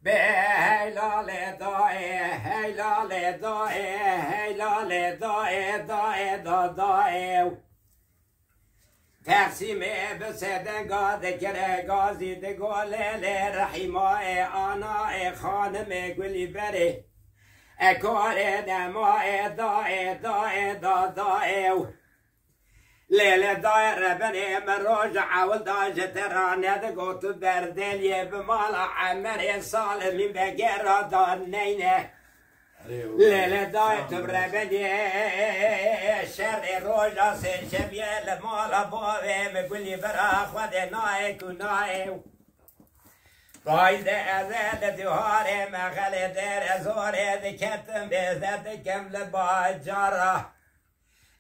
Beylale dae, heylale dae, heylale dae, dae da dae. Tersime beseden gade kere gazi de golele rahimae anae khaneme gulibere. Ekare demae dae dae da dae. ليلة دايرة بني من رجع والداجة تراني دقوت بردلية بمال عمر صالح من بقرة دانينة ليلة دايرة بني شر رجع سنشبيه لمال بوه مقولي براخ ودي نايك ونايو بايد أزاد دوهاري مغالي دير أزوري دكتم بزدكم لباجارة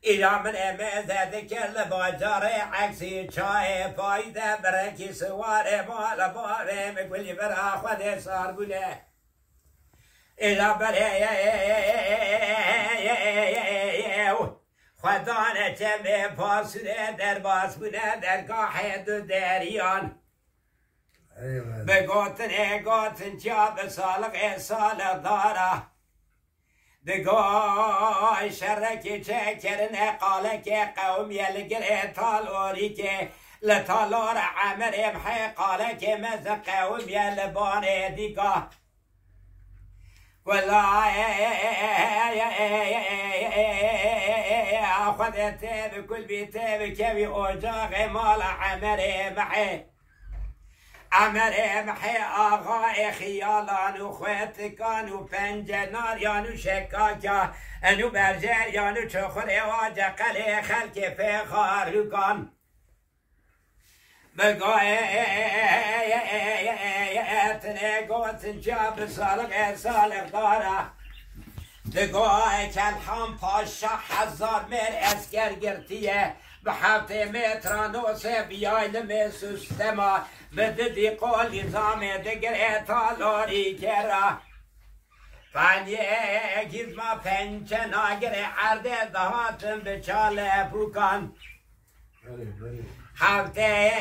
إذا من أمزد كل باجاري عكسي شاي فايدة بركي سواري مال باري مقولي برا خودي صار بوله إذا بري خدانة جمع فاسده در باس بوله در قاحي دو داريان بقوتن جاب سالق سالق داره دقای شرکی چه کرنه قاله که قوم یلگر تالوری که لطالار عمر امحی قاله که مز قوم یلبانه دیگاه والله خودته بكل بيته بكبي أوجاغ مال عمر محي عمر محي آغای خیالان و خویتکان و پنجنار یانو شکاکا انو برجر یانو چخور واجه قلی خلک فخارکان بگویتنه گوتن جاب سالق داره دگوی کلحام پاشا 1000 مر اسکر گرتیه به 7 مترانوس بیاین می سستما بددی قول نظام دگر تالاری کرا پنیه گیزما پنچه ناگر عرده دهاتن به چاله پوکان هفته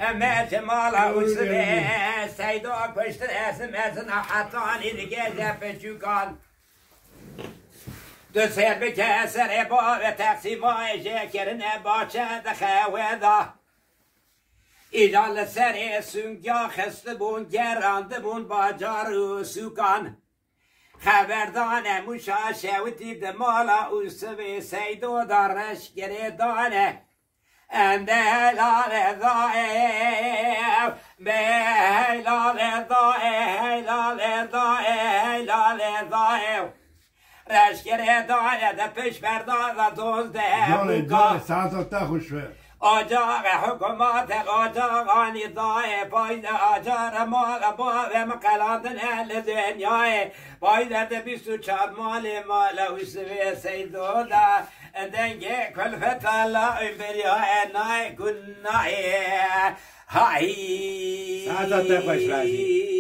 امت مالا اوسبه سیدا کشتر اسمت نحطانی دیگه جفه چوکان دو سر بکه سر بار تقسیمای شکرنه باچه دخوه ایدال سر سونگیا خسته بون گرانده بون باجار و سوکان خبردانه موشا شوتی دمالا اوسوی سیدو دارش گره دانه انده لال ضائع بهلال ضائع لال ضائع لال ضائع رشکر داره ده پیش بردار دوزده جان ساعت خوش آجاق حکومات آجاقانی دای باید آجار مال باوه مقلاتن اهل دنیای باید ده 24 مال اوسوی سیدو ده دنگه کلفت الله بریای نای کنای های ساعت خوش رازی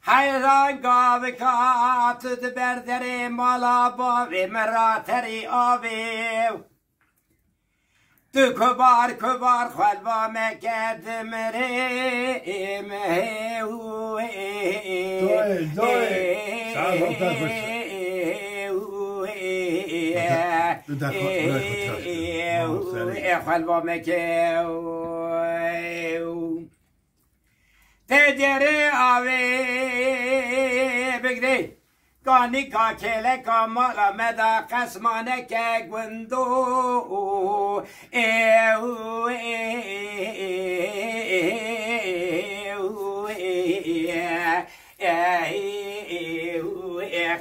حیران گاوکات بردر مالا باوی مراتری آوی تو کبار خلوا مکد مریم خلوا مکد تجری آوی بگری کانی کا کله کا مالا مدا قسمانه که گوندو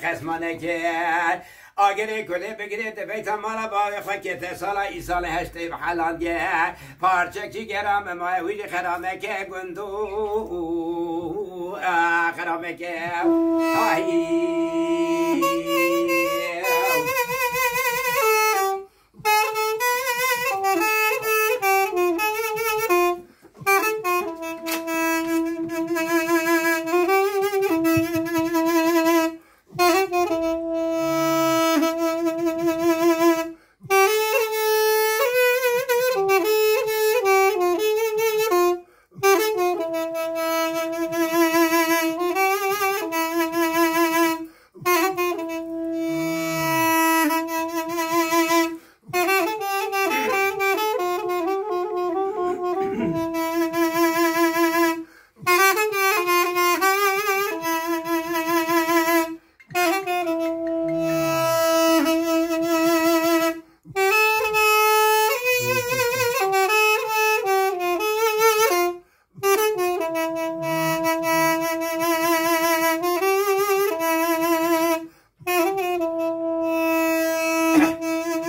قسمانه که آگری کلی بگیرید بیت مالا باقی خکت سالا ای سال هشتی بحلان گه پارچه کی گرام مای ویدی خرامه که گندو خرامه که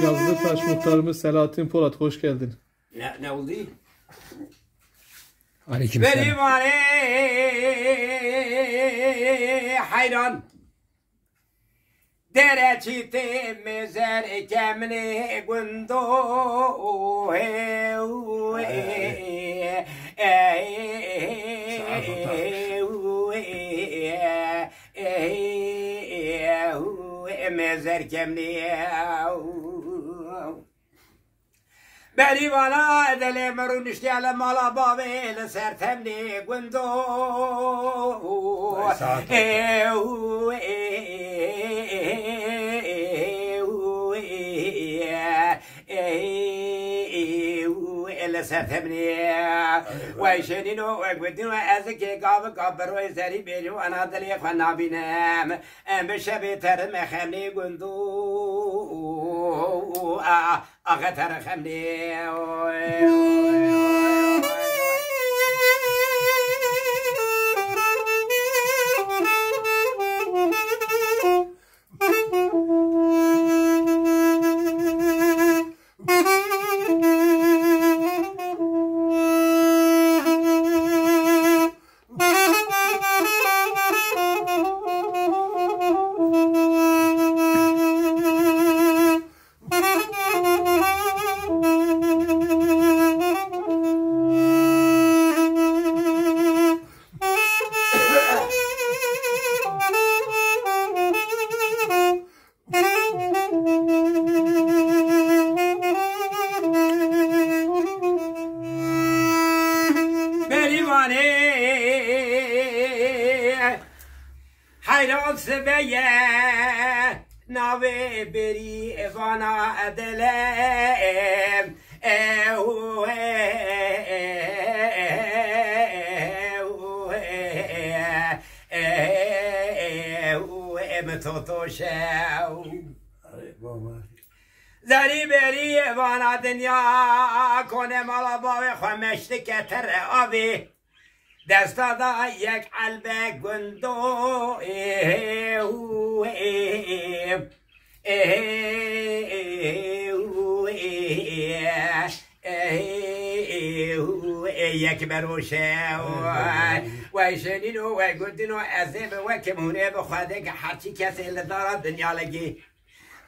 Yazılı Taş muhtarımız Selahattin Polat, hoş geldin. Ne oldu? Aleykümselam. Benim hayran dere çiti mezer kemli gündo mezer kemli بری والا دل مرو نشتیال مالا باوی لسر تمنی گندو لسر تمنی ویشنینو وگودینو ازکی گاو گابروی زری بیرو انا دلی خوانا بینم ام بشبی ترم خمنی گندو آقا ترخمنی حیران سبیه ناوی بری اوانا ادلم متوتوشو زری بری اوانا دنیا کنه مالا باوی خمشتی که تر آبی دستا دا یک علبه گندو یک بروشه و شنینو و گردینو ازه و کمونه بخواده که هرچی کسی لدارد دنیا لگی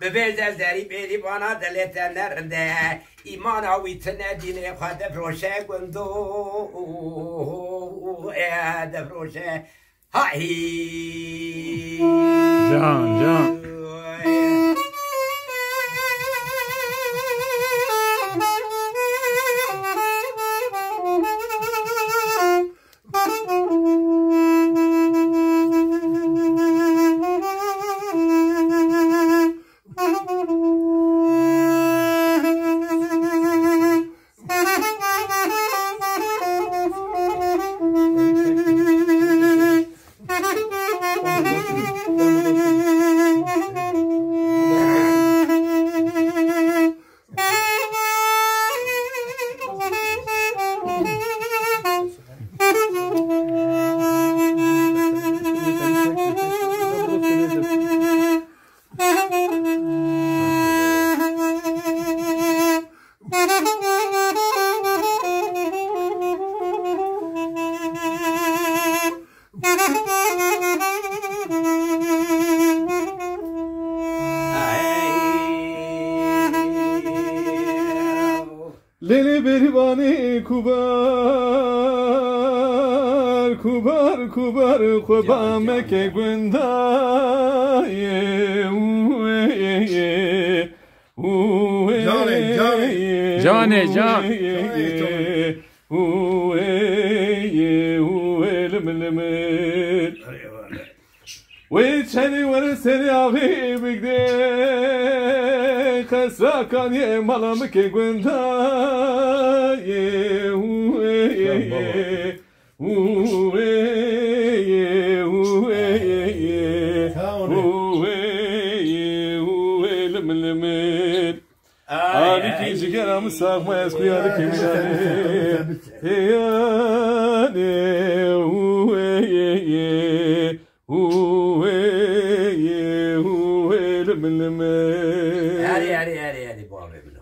ببرز از دری بیری بانا دلت نرنده ایمان آویت ندینه خواده بروشه گندو دفروشه هاي جان Lele beribani kubar kubar kubar khoba meke gwendaye Cane can ويتشني ورسني أبي بقدي خسرا كان يمالا مكي قندا Abi ki ciğeramı sakmayız kuyarı هادي بابا ابنه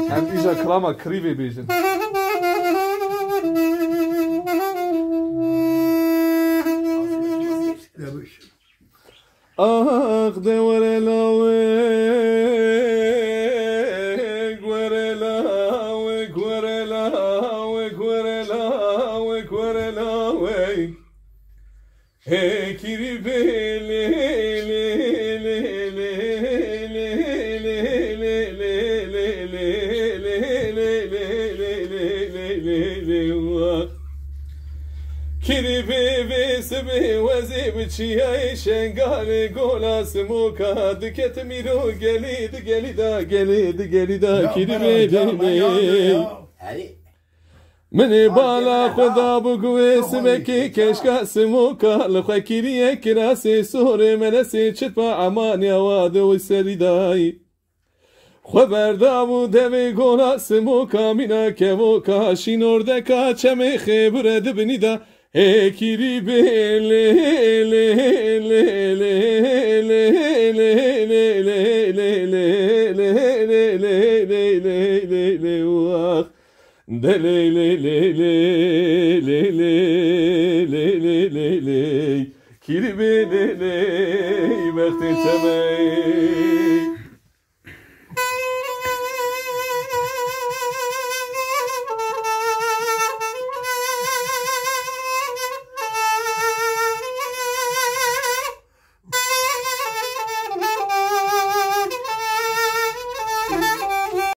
Hem iyice krama krivi bizim. Ah devre lawe gwere lawe gwere lawe gwere lawe gwere lawe hey kiri bele le le le le le le le le le Kiri bebe sebe wazi bçiye şengale gola smoka diket miro gelid gelida kiri bebe هادي مني بالا خدا بگوه سمکی کشکا سموکا لخوا کریه کراسی سوره منسی چطبا عمانی آواد و سریدای خبردام و دوی گونا سموکا مینا کموکا شینوردکا چمه خبرد بنیدا کری بله له له له له له دلی لی لی لی لی لی لی لی لی لی کیری بی لی لی وقتی تمی